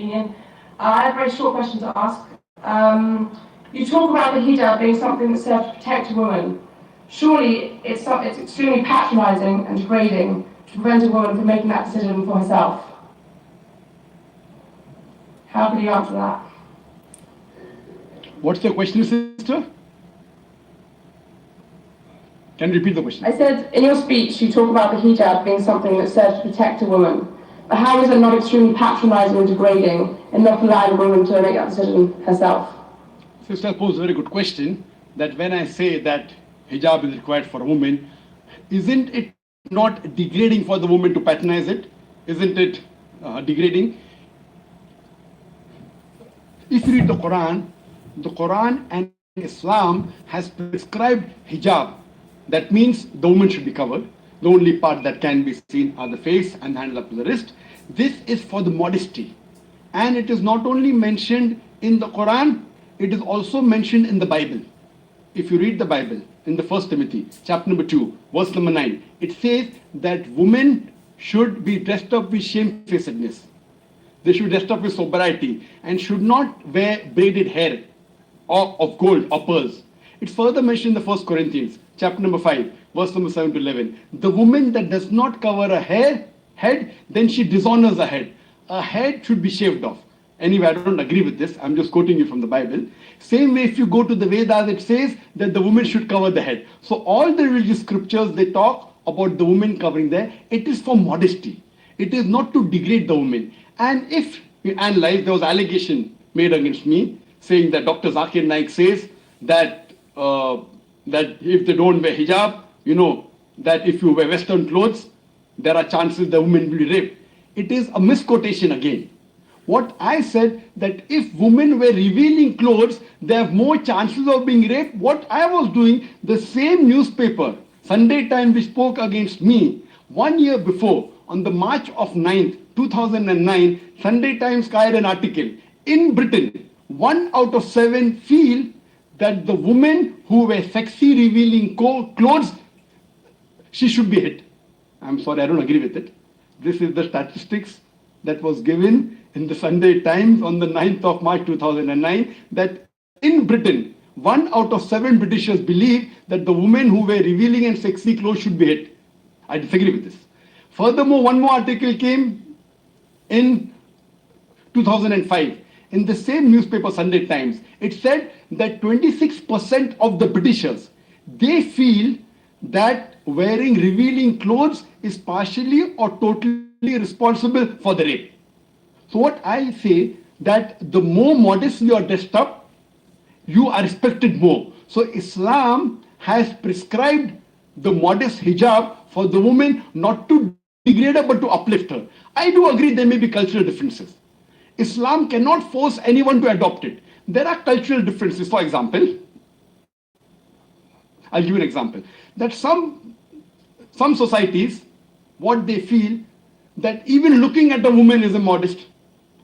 opinion. I have a very short question to ask. You talk about the hijab being something that's there to protect a woman. Surely it's extremely patronising and degrading to prevent a woman from making that decision for herself. How could you answer that? What's the question, sister? Can you repeat the question? I said, in your speech, you talk about the hijab being something that's there to protect a woman. But how is it not extremely patronising and degrading and not allowing a woman to make that decision herself? Sister posed a very good question, that when I say that hijab is required for a woman, isn't it not degrading for the woman to patronize it? Isn't it degrading? If you read the Quran and Islam has prescribed hijab. That means the woman should be covered. The only part that can be seen are the face and the hand up to the wrist. This is for the modesty. And it is not only mentioned in the Quran, it is also mentioned in the Bible. If you read the Bible, in the 1 Timothy, chapter number 2, verse number 9, it says that women should be dressed up with shamefacedness. They should dress up with sobriety and should not wear braided hair or of gold or pearls. It's further mentioned in the 1 Corinthians, chapter number 5, verse number 7 to 11. The woman that does not cover her head, then she dishonors her head. Her head should be shaved off. Anyway, I don't agree with this. I'm just quoting you from the Bible. Same way, if you go to the Vedas, it says that the woman should cover the head. So all the religious scriptures, they talk about the woman covering their. It is for modesty. It is not to degrade the woman. And if you analyze, there was allegation made against me saying that Dr. Zakir Naik says that that if they don't wear hijab, that if you wear Western clothes, there are chances the woman will be raped. It is a misquotation again. What I said, that if women wear revealing clothes, they have more chances of being raped. What I was doing, the same newspaper, Sunday Times, which spoke against me 1 year before, on the March of 9th, 2009, Sunday Times carried an article. In Britain, 1 out of 7 feel that the women who wear sexy revealing clothes, she should be hit. I'm sorry, I don't agree with it. This is the statistics that was given in the Sunday Times on the 9th of March 2009, that in Britain, 1 out of 7 Britishers believe that the women who wear revealing and sexy clothes should be hit. I disagree with this. Furthermore, one more article came in 2005 in the same newspaper, Sunday Times. It said that 26% of the Britishers, they feel that wearing revealing clothes is partially or totally responsible for the rape. So what I say, that the more modest you are dressed up, you are respected more. So Islam has prescribed the modest hijab for the woman, not to degrade her but to uplift her. I do agree there may be cultural differences. Islam cannot force anyone to adopt it. There are cultural differences. For example, I'll give you an example. That some societies, what they feel, that even looking at a woman is immodest.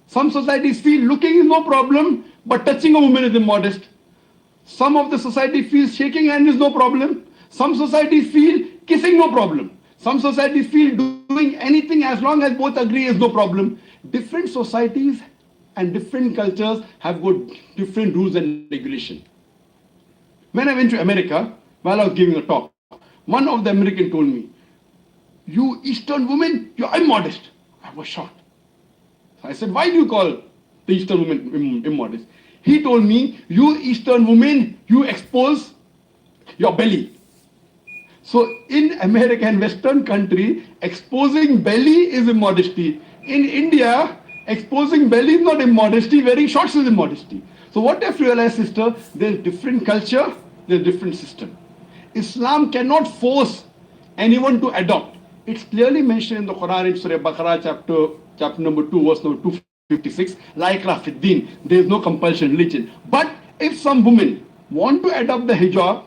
Some societies feel looking is no problem, but touching a woman is immodest. Some of the society feels shaking hand is no problem. Some societies feel kissing no problem. Some societies feel doing anything as long as both agree is no problem. Different societies and different cultures have got different rules and regulation. When I went to America, while I was giving a talk, one of the Americans told me, "You Eastern women, you're immodest." I was shocked. So I said, "Why do you call the Eastern women immodest?" He told me, "You Eastern women, you expose your belly." So in America and Western country, exposing belly is immodesty. In India, exposing belly is not immodesty, wearing shorts is immodesty. So what I've realized, sister, there's different culture, there's different system. Islam cannot force anyone to adopt. It's clearly mentioned in the Quran in Surah Baqarah, chapter number 2, verse number 256, La ikraha fid din, there is no compulsion in religion. But if some women want to adopt the hijab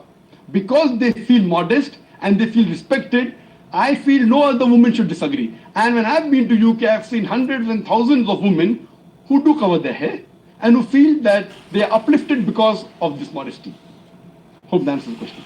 because they feel modest and they feel respected, I feel no other woman should disagree. And when I've been to UK, I've seen hundreds and thousands of women who do cover their hair and who feel that they are uplifted because of this modesty. Hope that answers the question.